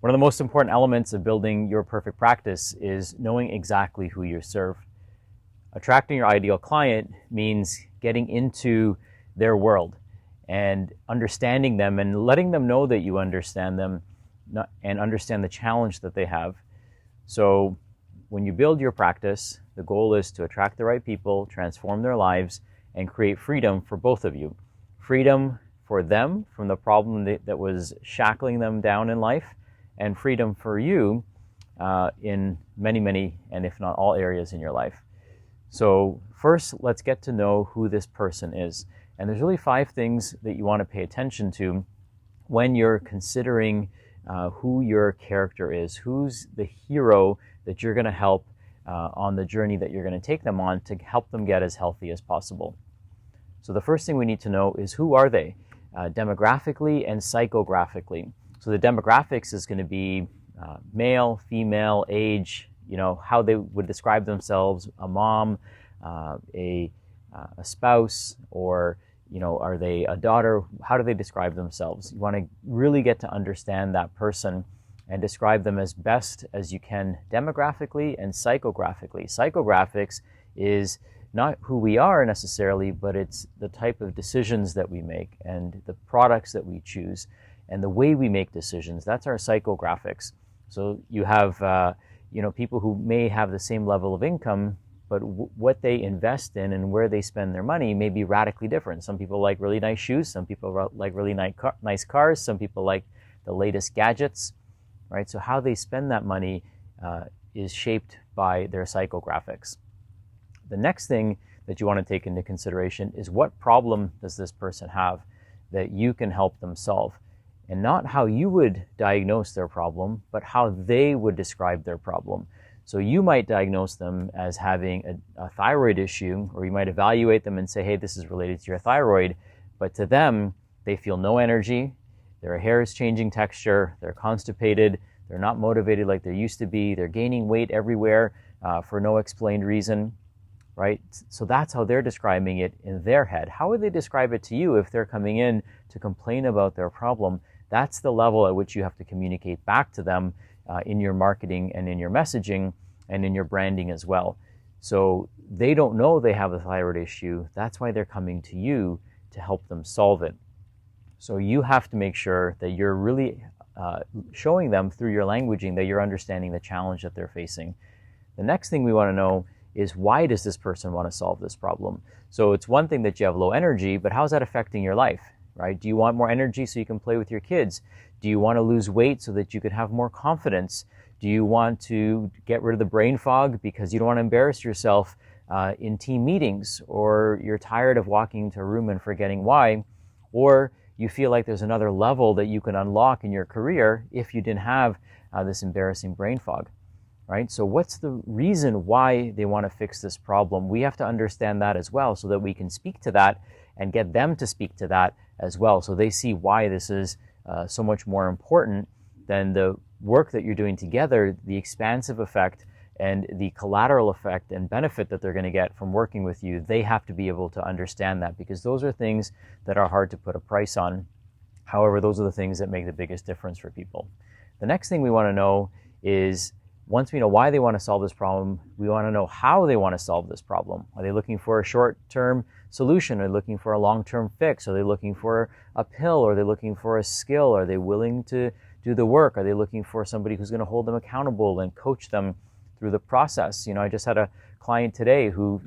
One of the most important elements of building your perfect practice is knowing exactly who you serve. Attracting your ideal client means getting into their world and understanding them and letting them know that you understand them and understand the challenge that they have. So when you build your practice, the goal is to attract the right people, transform their lives, and create freedom for both of you. Freedom for them from the problem that was shackling them down in life, and freedom for you in many, and if not all areas in your life. So first, let's get to know who this person is. And there's really 5 things that you want to pay attention to when you're considering who your character is, who's the hero that you're going to help on the journey that you're going to take them on to help them get as healthy as possible. So the first thing we need to know is, who are they, demographically and psychographically. So the demographics is going to be male, female, age, how they would describe themselves, a mom, a spouse, or are they a daughter? How do they describe themselves? You want to really get to understand that person and describe them as best as you can demographically and psychographically. Psychographics is not who we are necessarily, but it's the type of decisions that we make and the products that we choose and the way we make decisions. That's our psychographics. So you have people who may have the same level of income, but what they invest in and where they spend their money may be radically different. Some people like really nice shoes, some people like really nice cars, some people like the latest gadgets, right? So how they spend that money is shaped by their psychographics. The next thing that you want to take into consideration is, what problem does this person have that you can help them solve? And not how you would diagnose their problem, but how they would describe their problem. So you might diagnose them as having a thyroid issue, or you might evaluate them and say, hey, this is related to your thyroid. But to them, they feel no energy, their hair is changing texture, they're constipated, they're not motivated like they used to be, they're gaining weight everywhere for no explained reason, right? So that's how they're describing it in their head. How would they describe it to you if they're coming in to complain about their problem? That's the level at which you have to communicate back to them in your marketing and in your messaging and in your branding as well. So they don't know they have a thyroid issue. That's why they're coming to you to help them solve it. So you have to make sure that you're really showing them through your languaging that you're understanding the challenge that they're facing. The next thing we want to know is, why does this person want to solve this problem? So it's one thing that you have low energy, but how's that affecting your life? Right? Do you want more energy so you can play with your kids? Do you want to lose weight so that you could have more confidence? Do you want to get rid of the brain fog because you don't want to embarrass yourself in team meetings, or you're tired of walking into a room and forgetting why, or you feel like there's another level that you can unlock in your career if you didn't have this embarrassing brain fog? Right? So what's the reason why they want to fix this problem? We have to understand that as well, so that we can speak to that and get them to speak to that as well, so they see why this is so much more important than the work that you're doing together, the expansive effect and the collateral effect and benefit that they're going to get from working with you. They have to be able to understand that, because those are things that are hard to put a price on. However, those are the things that make the biggest difference for people. The next thing we want to know is, once we know why they want to solve this problem, we want to know how they want to solve this problem. Are they looking for a short-term solution? Are they looking for a long-term fix? Are they looking for a pill? Are they looking for a skill? Are they willing to do the work? Are they looking for somebody who's going to hold them accountable and coach them through the process? I just had a client today who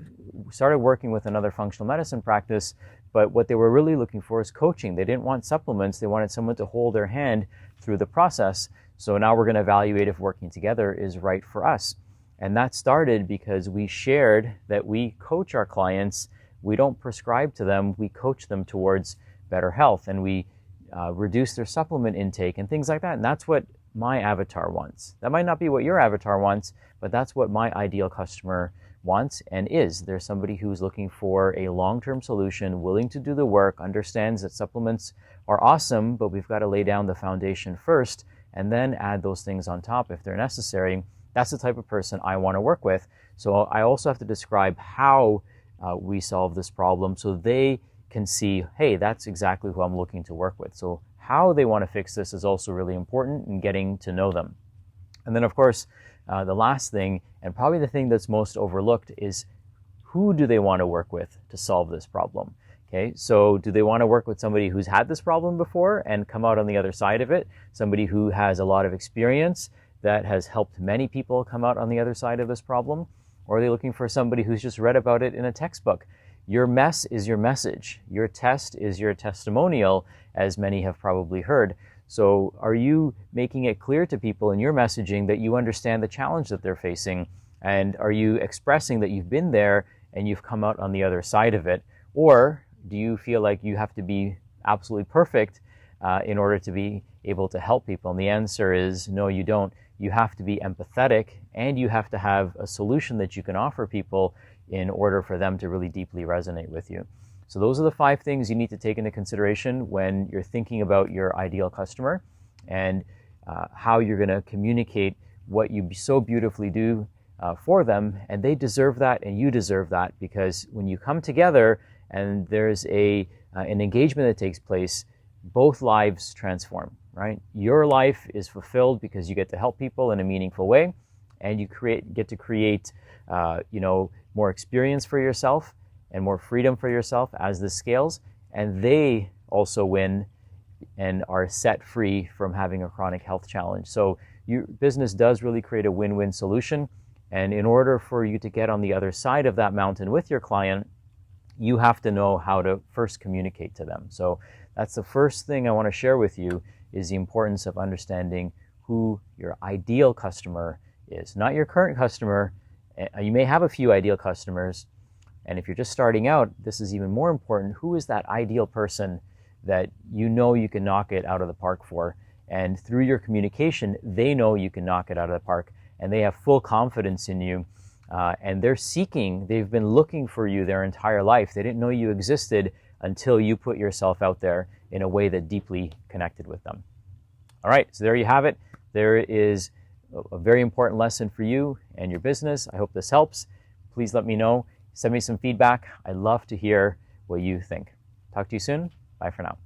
started working with another functional medicine practice, but what they were really looking for is coaching. They didn't want supplements. They wanted someone to hold their hand through the process. So now we're going to evaluate if working together is right for us. And that started because we shared that we coach our clients. We don't prescribe to them. We coach them towards better health, and we reduce their supplement intake and things like that. And that's what my avatar wants. That might not be what your avatar wants, but that's what my ideal customer wants and is. There's somebody who's looking for a long-term solution, willing to do the work, understands that supplements are awesome, but we've got to lay down the foundation first and then add those things on top if they're necessary. That's the type of person I want to work with. So I also have to describe how we solve this problem so they can see, hey, that's exactly who I'm looking to work with. So how they want to fix this is also really important in getting to know them. And then, of course, the last thing, and probably the thing that's most overlooked, is who do they want to work with to solve this problem? Okay, so do they want to work with somebody who's had this problem before and come out on the other side of it? Somebody who has a lot of experience that has helped many people come out on the other side of this problem? Or are they looking for somebody who's just read about it in a textbook? Your mess is your message. Your test is your testimonial, as many have probably heard. So are you making it clear to people in your messaging that you understand the challenge that they're facing? And are you expressing that you've been there and you've come out on the other side of it? Or do you feel like you have to be absolutely perfect in order to be able to help people? And the answer is no, you don't. You have to be empathetic, and you have to have a solution that you can offer people in order for them to really deeply resonate with you. So those are the 5 things you need to take into consideration when you're thinking about your ideal customer and how you're going to communicate what you so beautifully do for them. And they deserve that, and you deserve that, because when you come together and there's an engagement that takes place, both lives transform, right? Your life is fulfilled because you get to help people in a meaningful way, and you get to create more experience for yourself and more freedom for yourself as this scales, and they also win and are set free from having a chronic health challenge. So your business does really create a win-win solution, and in order for you to get on the other side of that mountain with your client, you have to know how to first communicate to them. So that's the first thing I want to share with you, is the importance of understanding who your ideal customer is, not your current customer. You may have a few ideal customers, and if you're just starting out, this is even more important. Who is that ideal person that you know you can knock it out of the park for? And through your communication, they know you can knock it out of the park, and they have full confidence in you. And they've been looking for you their entire life. They didn't know you existed until you put yourself out there in a way that deeply connected with them. All right, so there you have it. There is a very important lesson for you and your business. I hope this helps. Please let me know. Send me some feedback. I'd love to hear what you think. Talk to you soon. Bye for now.